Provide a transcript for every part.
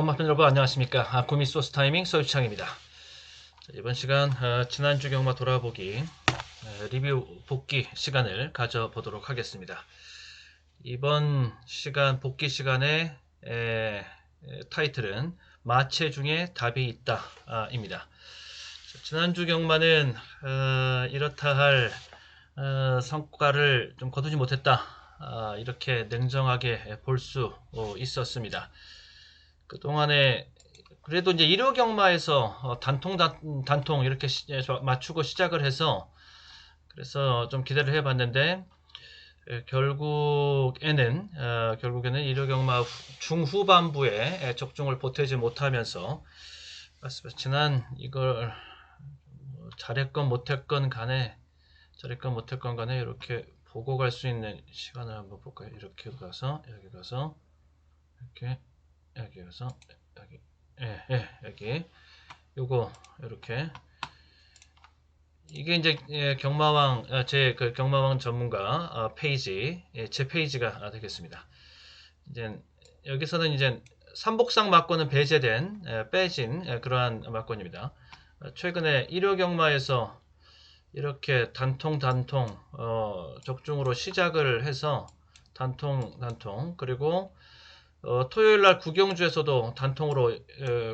경마편 여러분 안녕하십니까. 구미소스 타이밍 서유창입니다. 이번 시간 지난주 경마 돌아보기 리뷰 복귀 시간을 가져보도록 하겠습니다. 이번 시간 복귀 시간의 타이틀은 마체 중에 답이 있다 입니다. 지난주 경마는 이렇다 할 성과를 좀 거두지 못했다, 이렇게 냉정하게 볼 수 있었습니다. 그동안에 그래도 이제 1호 경마에서 단통 이렇게 맞추고 시작을 해서 그래서 좀 기대를 해봤는데 결국에는 1호 경마 중후반부에 적중을 보태지 못하면서 지난 이걸 잘했건 못했건 간에 이렇게 보고 갈 수 있는 시간을 한번 볼까요? 이렇게 가서 여기 가서 여기 가서 여기 여기 요거 이렇게 이게 이제 경마왕 제 그 경마왕 전문가 페이지, 제 페이지가 되겠습니다. 이제 여기서는 이제 삼복상 막권은 배제된 빼진 그러한 막권입니다. 최근에 1호 경마에서 이렇게 단통 적중으로 시작을 해서 단통 그리고 토요일날 구경주에서도 단통으로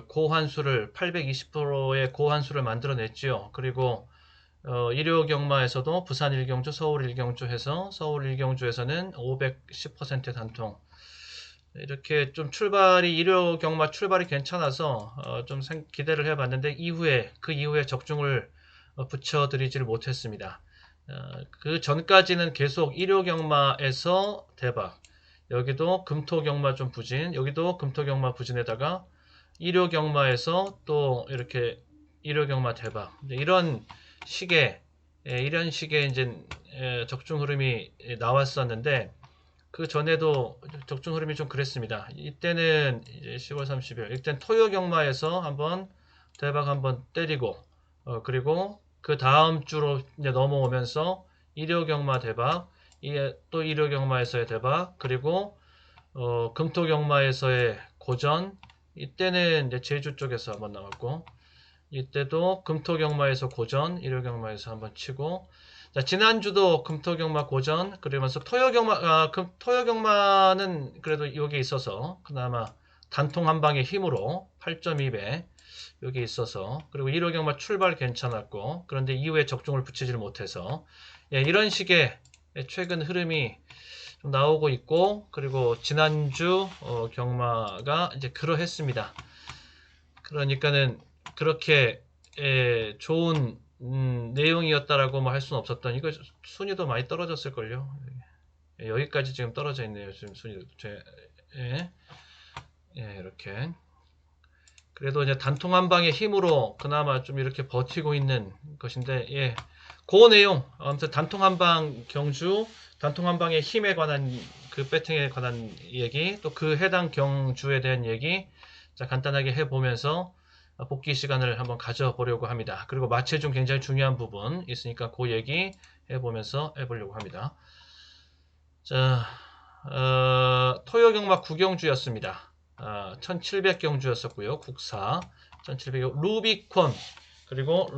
고환수를 820%의 고환수를 만들어냈지요. 그리고 일요 경마에서도 부산 1경주, 서울 1경주 해서 서울 1경주에서는 510%의 단통. 이렇게 좀 일요 경마 출발이 괜찮아서 좀 기대를 해봤는데 그 이후에 적중을 붙여드리지를 못했습니다. 그 전까지는 계속 일요 경마에서 대박, 여기도 금토경마 좀 부진, 여기도 금토경마 부진에다가 일요경마에서 또 이렇게 일요경마 대박, 이런 식의 이제 적중 흐름이 나왔었는데 그 전에도 적중 흐름이 좀 그랬습니다. 이때는 이제 10월 30일 이때는 토요경마에서 한번 대박 한번 때리고 그리고 그 다음 주로 이제 넘어오면서 일요경마 대박, 또 일요경마에서의 대박, 그리고 금토경마에서의 고전, 이때는 이제 제주 쪽에서 한번 나왔고, 이때도 금토경마에서 고전, 일요경마에서 한번 치고, 자, 지난주도 금토경마 고전, 그러면서 토요경마는 그래도 여기 있어서 그나마 단통 한 방의 힘으로 8.2배 여기 있어서, 그리고 일요경마 출발 괜찮았고, 그런데 이후에 적중을 붙이질 못해서, 이런 식의 최근 흐름이 좀 나오고 있고, 그리고 지난주 경마가 이제 그러했습니다. 그러니까는 그렇게 좋은 내용이었다라고 뭐 할 수는 없었던, 이거 순위도 많이 떨어졌을걸요. 여기까지 지금 떨어져 있네요. 지금 순위도 이렇게. 그래도 이제 단통 한 방의 힘으로 그나마 좀 이렇게 버티고 있는 것인데, 그 내용, 아무튼 단통 한 방 경주, 단통 한 방의 힘에 관한 그 배팅에 관한 얘기, 또 그 해당 경주에 대한 얘기, 자, 간단하게 해보면서 복귀 시간을 한번 가져보려고 합니다. 그리고 마체 중 굉장히 중요한 부분 있으니까 그 얘기 해보면서 해보려고 합니다. 자, 토요경마 구경주였습니다. 1700경주였었고요. 국사 1700, 루비콘, 그리고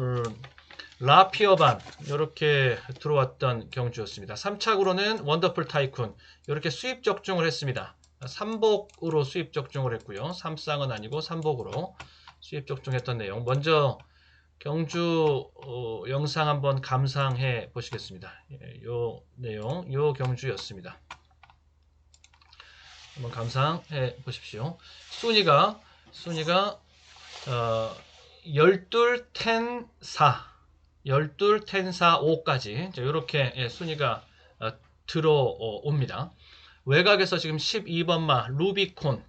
라피어반, 이렇게 들어왔던 경주였습니다. 3착으로는 원더풀 타이쿤, 이렇게 수입 적중을 했습니다. 3복으로 수입 적중을 했고요. 3쌍은 아니고 3복으로 수입 적중했던 내용, 먼저 경주 영상 한번 감상해 보시겠습니다. 요 내용, 요 경주였습니다. 한번 감상해 보십시오. 순위가 12, 10, 4, 12, 10, 4, 5까지 이렇게 순위가 들어옵니다. 외곽에서 지금 12번마 루비콘,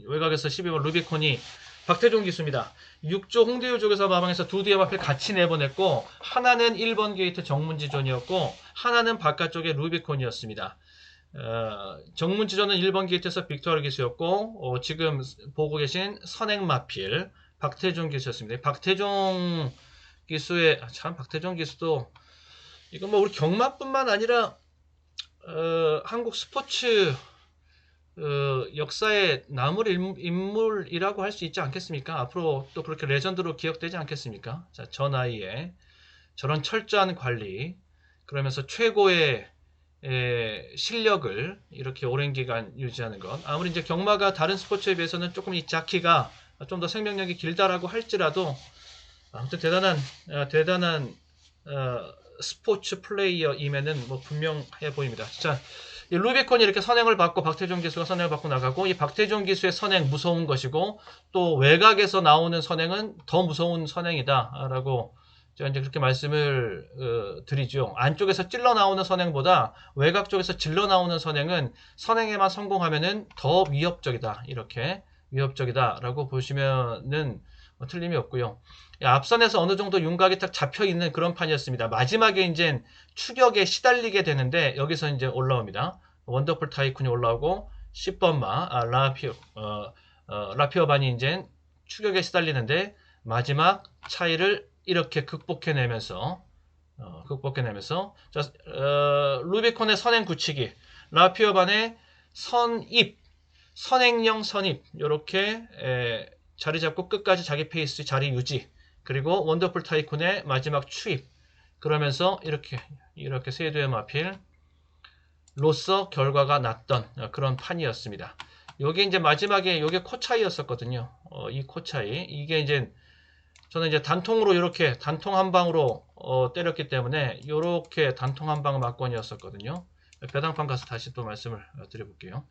외곽에서 12번 루비콘이 박태종 기수입니다. 6조 홍대효 쪽에서 마방에서 두 대의 앞에 같이 내보냈고, 하나는 1번 게이트 정문지존이었고 하나는 바깥쪽에 루비콘이었습니다. 정문지존은 1번 게이트에서 빅토르 기수였고, 지금 보고 계신 선행마필 박태종 기수였습니다. 박태종 기수의, 참, 박태종 기수도 이건 뭐 우리 경마뿐만 아니라 한국 스포츠 역사에 남을 인물이라고 할 수 있지 않겠습니까? 앞으로 또 그렇게 레전드로 기억되지 않겠습니까? 자, 저 나이에 저런 철저한 관리, 그러면서 최고의 실력을 이렇게 오랜 기간 유지하는 것. 아무리 이제 경마가 다른 스포츠에 비해서는 조금 이 자키가 좀 더 생명력이 길다라고 할지라도 아무튼 대단한 스포츠 플레이어임에는 뭐 분명해 보입니다. 자, 이 루비콘이 이렇게 선행을 받고 박태종 기수가 선행을 받고 나가고, 이 박태종 기수의 선행 무서운 것이고 또 외곽에서 나오는 선행은 더 무서운 선행이다라고 제가 이제 그렇게 말씀을 드리죠. 안쪽에서 찔러 나오는 선행보다 외곽 쪽에서 질러 나오는 선행은 선행에만 성공하면은 더 위협적이다. 이렇게 위협적이다라고 보시면은 틀림이 없고요. 앞선에서 어느 정도 윤곽이 딱 잡혀 있는 그런 판이었습니다. 마지막에 이제 추격에 시달리게 되는데 여기서 이제 올라옵니다. 원더풀 타이쿤이 올라오고 10번마 라피어반이 이제 추격에 시달리는데 마지막 차이를 이렇게 극복해내면서 자, 루비콘의 선행 굳히기, 라피어반의 선행형 선입 이렇게 자리 잡고 끝까지 자기 페이스 자리 유지, 그리고 원더풀 타이쿤의 마지막 추입, 그러면서 이렇게 세두의 마필로서 결과가 났던 그런 판이었습니다. 요게 이제 마지막에 요게 코차이였었거든요. 이 코차이, 이게 이제 저는 이제 단통으로 이렇게 단통 한 방으로 때렸기 때문에 이렇게 단통 한 방 막건이었었거든요. 배당판 가서 다시 또 말씀을 드려볼게요.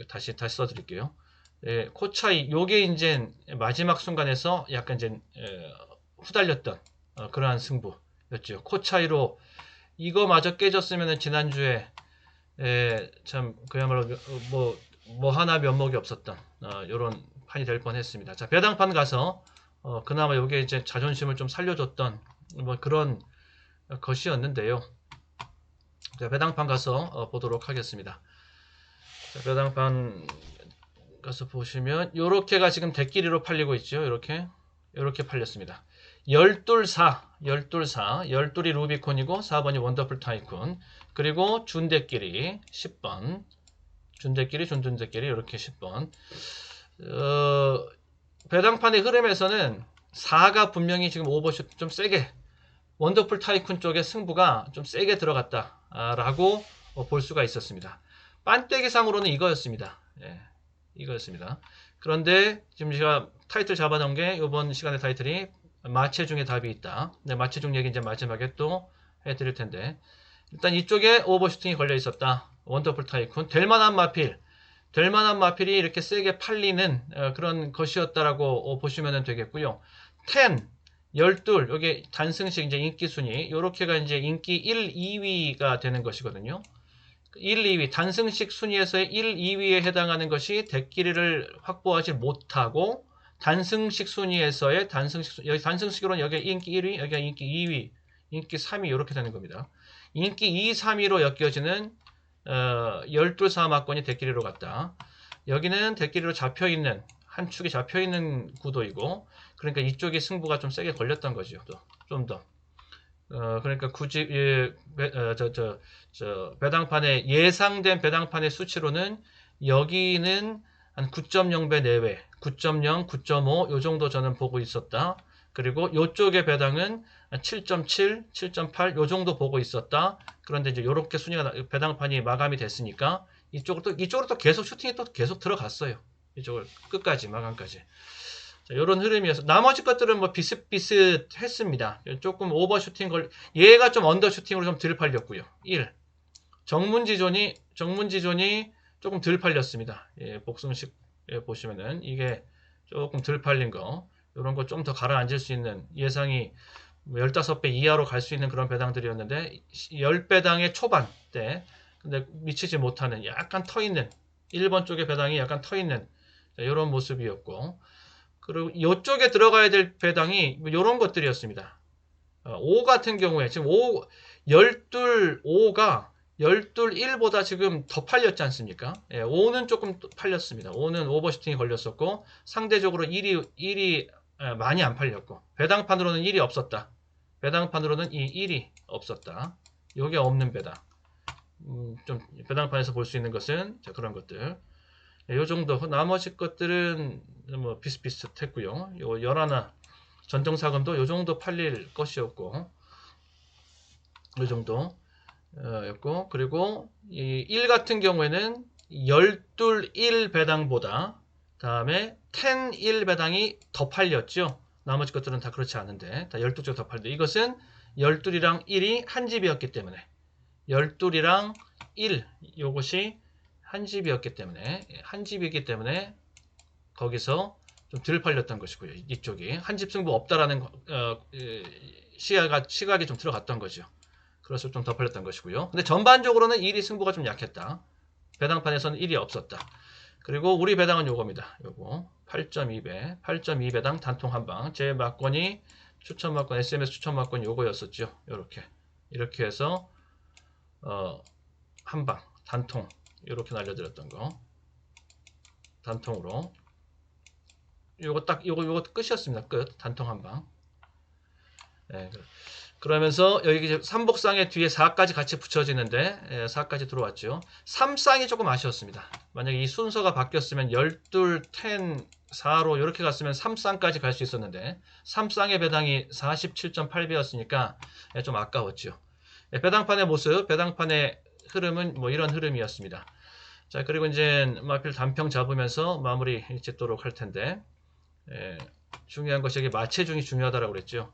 다시 써드릴게요. 코차이, 요게 이제 마지막 순간에서 약간 이제 후달렸던 그러한 승부였죠. 코차이로 이거마저 깨졌으면 지난주에 참 그야말로 뭐 하나 면목이 없었던 요런 판이 될 뻔했습니다. 자, 배당판 가서 그나마 요게 이제 자존심을 좀 살려줬던 뭐 그런 것이었는데요. 자, 배당판 가서 보도록 하겠습니다. 자, 배당판 가서 보시면 요렇게가 지금 대끼리로 팔리고 있죠. 요렇게 팔렸습니다. 12이 루비콘이고 4번이 원더풀 타이쿤, 그리고 준대끼리 10번, 준대끼리 이렇게 10번. 배당판의 흐름에서는 4가 분명히 지금 오버슛 좀 세게, 원더풀 타이쿤 쪽에 승부가 좀 세게 들어갔다라고 볼 수가 있었습니다. 빤때기상으로는 이거였습니다. 이거였습니다. 그런데 지금 제가 타이틀 잡아놓은 게 이번 시간의 타이틀이 마체중에 답이 있다. 네, 마체중 얘기 이제 마지막에 또 해드릴 텐데, 일단 이쪽에 오버슈팅이 걸려 있었다. 원더풀 타이쿤, 될 만한 마필이 이렇게 세게 팔리는 그런 것이었다라고 보시면 되겠고요. 10, 12, 여기 단승식 이제 인기 순위, 요렇게가 이제 인기 1, 2위가 되는 것이거든요. 1, 2위, 단승식 순위에서의 1, 2위에 해당하는 것이 대끼리를 확보하지 못하고, 단승식 순위에서의 여기 단승식으로는 여기 인기 1위, 여기가 인기 2위, 인기 3위 이렇게 되는 겁니다. 인기 2, 3위로 엮여지는 12사마권이 대끼리로 갔다. 여기는 대끼리로 잡혀있는, 한 축이 잡혀있는 구도이고, 그러니까 이쪽이 승부가 좀 세게 걸렸던 거죠. 좀 더. 그러니까 굳이 배당판의 예상된 배당판의 수치로는 여기는 한 9.0배 내외, 9.0, 9.5 요 정도 저는 보고 있었다. 그리고 이쪽의 배당은 7.7, 7.8 요 정도 보고 있었다. 그런데 이제 이렇게 순위가 배당판이 마감이 됐으니까 이쪽으로 또 계속 슈팅이 또 계속 들어갔어요. 이쪽을 끝까지 마감까지. 자, 이런 흐름이어서 나머지 것들은 뭐 비슷비슷했습니다. 조금 오버슈팅 얘가 좀 언더슈팅으로 좀 덜 팔렸고요. 1. 정문지존이 조금 덜 팔렸습니다. 복승식 보시면은 이게 조금 덜 팔린 거, 이런 거 좀 더 가라앉을 수 있는, 예상이 15배 이하로 갈 수 있는 그런 배당들이었는데 10배당의 초반 때 근데 미치지 못하는 약간 터 있는 1번 쪽의 배당이 약간 터 있는 이런 모습이었고, 그리고 이쪽에 들어가야 될 배당이 이런 것들이었습니다. 5 같은 경우에 지금 5가 1보다 지금 더 팔렸지 않습니까? 5는 조금 팔렸습니다. 5는 오버슈팅이 걸렸었고, 상대적으로 1이 많이 안 팔렸고, 배당판으로는 1이 없었다. 배당판으로는 이 1이 없었다. 요게 없는 배당. 좀 배당판에서 볼 수 있는 것은 자, 그런 것들. 요 정도. 나머지 것들은 뭐 비슷비슷했고요. 요 열하나 전정사금도 요 정도 팔릴 것이었고, 요 정도 였고, 그리고 이 1 같은 경우에는 12 1 배당보다 다음에 10 1 배당이 더 팔렸죠. 나머지 것들은 다 그렇지 않은데 다 12쪽 더 팔렸는데, 이것은 12이랑 1이 한 집이었기 때문에, 12이랑 1 요것이 한 집이었기 때문에, 한 집이기 때문에 거기서 좀 덜 팔렸던 것이고요. 이쪽이 한 집 승부 없다라는 시각이 좀 들어갔던 거죠. 그래서 좀 더 팔렸던 것이고요. 근데 전반적으로는 1위 승부가 좀 약했다. 배당판에서는 1이 없었다. 그리고 우리 배당은 요겁니다. 요거 8.2배, 8.2배당 단통 한방. 제 막권이 추천 막권, SMS 추천 막권 요거였었죠. 이렇게 해서 한방 단통 이렇게 날려드렸던 거, 단통으로 요거 끝이었습니다. 끝. 단통 한방. 네, 그러면서 여기 이제 삼복상의 뒤에 4까지 같이 붙여지는데, 4까지 들어왔죠. 3쌍이 조금 아쉬웠습니다. 만약에 이 순서가 바뀌었으면 12, 10, 4로 이렇게 갔으면 3쌍까지 갈 수 있었는데, 3쌍의 배당이 47.8배였으니까 좀 아까웠죠. 배당판의 모습, 배당판의 흐름은 뭐 이런 흐름이었습니다. 자, 그리고 이제 마필 단평 잡으면서 마무리 짓도록 할 텐데, 중요한 것이 여기 마체중이 중요하다라고 그랬죠.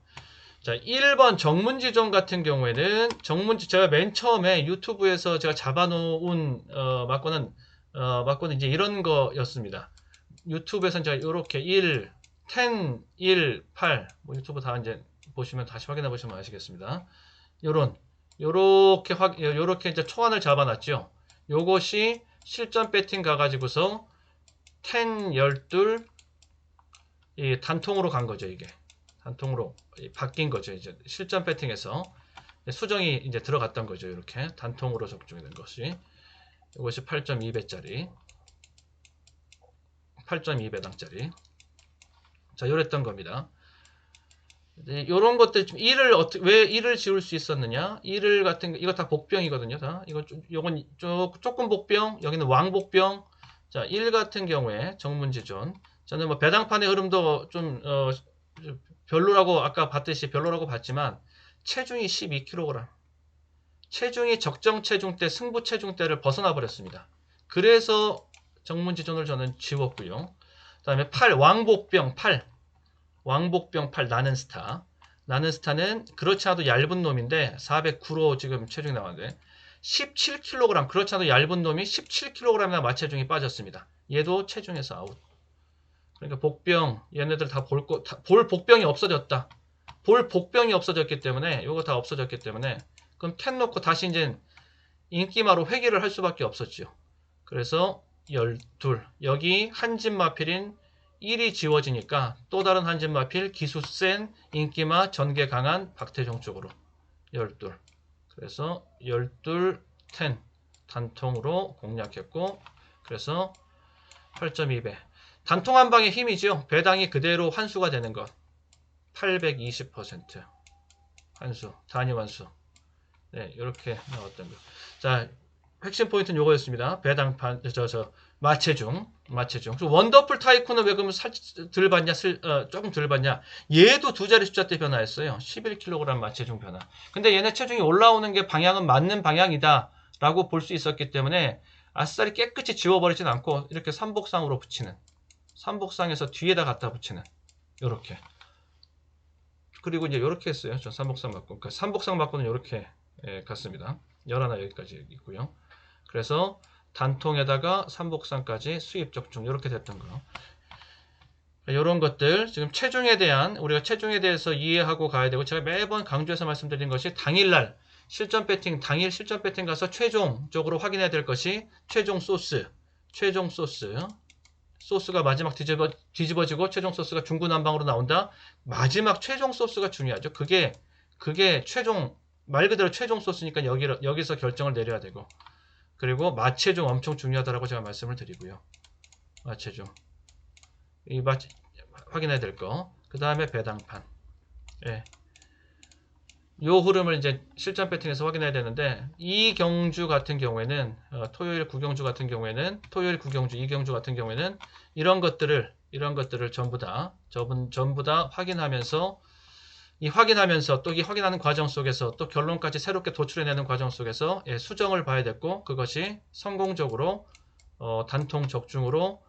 자, 1번 정문지존 같은 경우에는 제가 맨 처음에 유튜브에서 제가 잡아놓은 막고는 이제 이런 거였습니다. 유튜브에서는 제가 이렇게 1, 10, 1, 8, 뭐 유튜브 다 이제 보시면 다시 확인해 보시면 아시겠습니다. 요렇게 이제 초안을 잡아놨죠. 요것이 실전 배팅 가가지고서 10, 12, 이 단통으로 간 거죠, 이게. 단통으로 바뀐 거죠. 이제 실전 배팅에서 수정이 이제 들어갔던 거죠. 이렇게 단통으로 적중이 된 것이. 이것이 8.2배짜리, 8.2배당짜리. 자, 요랬던 겁니다. 이런 것들 좀 왜 1을 지울 수 있었느냐? 1을 같은 거, 이거 다 복병이거든요. 다 요건 조금 복병, 여기는 왕복병. 자, 1 같은 경우에 정문지존. 저는 뭐 배당판의 흐름도 좀 별로라고 아까 봤듯이 별로라고 봤지만, 체중이 12kg. 체중이 적정 체중 때, 승부 체중 때를 벗어나 버렸습니다. 그래서 정문지존을 저는 지웠고요. 그다음에 8 왕복병 8. 왕복병 8 나는 스타. 나는 스타는 그렇지 않아도 얇은 놈인데 409로 지금 체중이 나왔는데 17kg, 그렇지 않아도 얇은 놈이 17kg이나 마체중이 빠졌습니다. 얘도 체중에서 아웃. 그러니까 복병, 얘네들 다 볼 복병이 없어졌다. 볼 복병이 없어졌기 때문에, 요거 다 없어졌기 때문에, 그럼 텐 놓고 다시 이제 인기마로 회귀를 할 수밖에 없었죠. 그래서 12. 여기 한집 마필인 1이 지워지니까 또 다른 한집 마필 기수 센 인기마 전개 강한 박태종 쪽으로 12. 그래서 12, 10 단통으로 공략했고, 그래서 8.2배. 단통 한 방의 힘이죠. 배당이 그대로 환수가 되는 것. 820% 환수, 단위 환수. 네, 이렇게 나왔던 거. 자, 핵심 포인트는 요거였습니다. 배당판, 마체중. 원더풀 타이쿤은 왜 그러면 덜 받냐, 조금 덜 받냐? 얘도 두 자리 숫자 때 변화했어요. 11kg 마체중 변화. 근데 얘네 체중이 올라오는 게 방향은 맞는 방향이다 라고 볼 수 있었기 때문에 아싸리 깨끗이 지워버리진 않고 이렇게 삼복상으로 붙이는, 삼복상에서 뒤에다 갖다 붙이는, 요렇게. 그리고 이제 요렇게 했어요. 저 삼복상 맞고. 그러니까 삼복상 맞고는 요렇게 갔습니다. 11 여기까지 있고요. 그래서 단통에다가 삼복상까지 수입 적중 이렇게 됐던 거. 이런 것들 지금 우리가 체중에 대해서 이해하고 가야 되고, 제가 매번 강조해서 말씀드린 것이 당일 실전 배팅 가서 최종적으로 확인해야 될 것이 최종 소스가 마지막 뒤집어지고 최종 소스가 중구난방으로 나온다. 마지막 최종 소스가 중요하죠. 그게 말 그대로 최종 소스니까 여기서 결정을 내려야 되고, 그리고 마체중 엄청 중요하다라고 제가 말씀을 드리고요. 마체중 확인해야 될 거. 그 다음에 배당판. 예. 요 흐름을 이제 실전 배팅에서 확인해야 되는데, 이 경주 같은 경우에는 토요일 구경주 같은 경우에는 토요일 구경주 이경주 같은 경우에는 이런 것들을 전부 다 확인하면서 또 이 확인하는 과정 속에서 또 결론까지 새롭게 도출해내는 과정 속에서 수정을 봐야 됐고, 그것이 성공적으로 단통 적중으로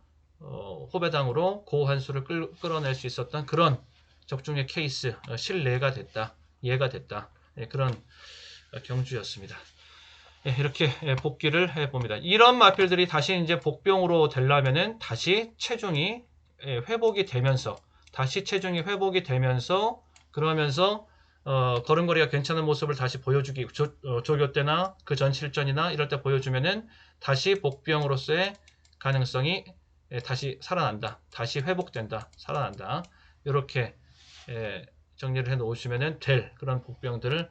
호배당으로 고환수를 끌어낼 수 있었던 그런 적중의 케이스 실례가 됐다. 이해가 됐다. 그런 경주였습니다. 이렇게 복귀를 해봅니다. 이런 마필들이 다시 이제 복병으로 되려면은 다시 체중이 회복이 되면서 그러면서 걸음걸이가 괜찮은 모습을 다시 보여주기 조교 때나 그 전 실전이나 이럴 때 보여주면은 다시 복병으로서의 가능성이 다시 살아난다. 다시 회복된다. 살아난다. 이렇게 정리를 해 놓으시면 될 그런 복병들이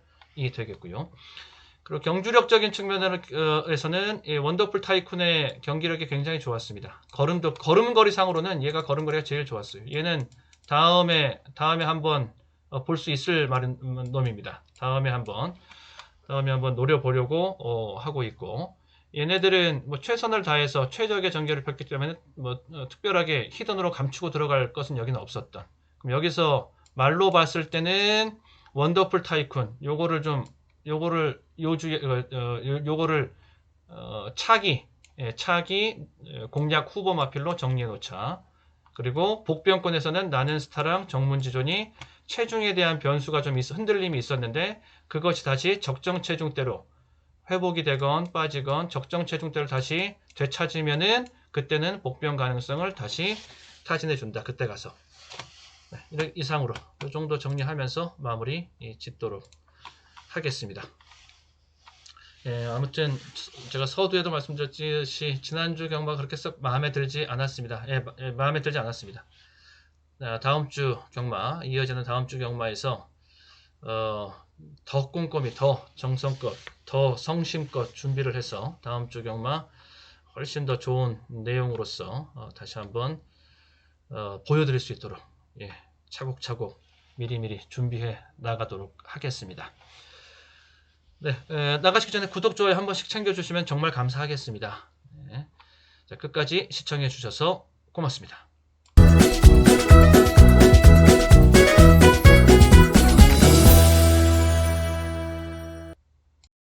되겠고요. 그리고 경주력적인 측면에서는 원더풀 타이쿤의 경기력이 굉장히 좋았습니다. 걸음거리상으로는 얘가 걸음거리가 제일 좋았어요. 얘는 다음에 한번 볼 수 있을 놈입니다. 다음에 한번 노려보려고 하고 있고, 얘네들은 뭐 최선을 다해서 최적의 전개를 펼기 때문에 뭐 특별하게 히든으로 감추고 들어갈 것은 여기는 없었던. 그럼 여기서 말로 봤을 때는 원더풀 타이쿤 요거를 차기 공략 후보 마필로 정리해 놓자. 그리고 복병권에서는 나는 스타랑 정문지존이 체중에 대한 변수가 좀 흔들림이 있었는데, 그것이 다시 적정 체중대로 회복이 되건 빠지건 적정 체중대를 다시 되찾으면은 그때는 복병 가능성을 다시 타진해 준다. 그때 가서. 이상으로 이 정도 정리하면서 마무리 짓도록 하겠습니다. 아무튼 제가 서두에도 말씀드렸듯이 지난주 경마가 그렇게 썩 마음에 들지 않았습니다. 마음에 들지 않았습니다. 다음 주 경마, 이어지는 다음 주 경마에서 더 꼼꼼히, 더 정성껏, 더 성심껏 준비를 해서 다음 주 경마 훨씬 더 좋은 내용으로서 다시 한번 보여드릴 수 있도록 차곡차곡 미리미리 준비해 나가도록 하겠습니다. 네, 나가시기 전에 구독, 좋아요 한 번씩 챙겨주시면 정말 감사하겠습니다. 자, 끝까지 시청해 주셔서 고맙습니다.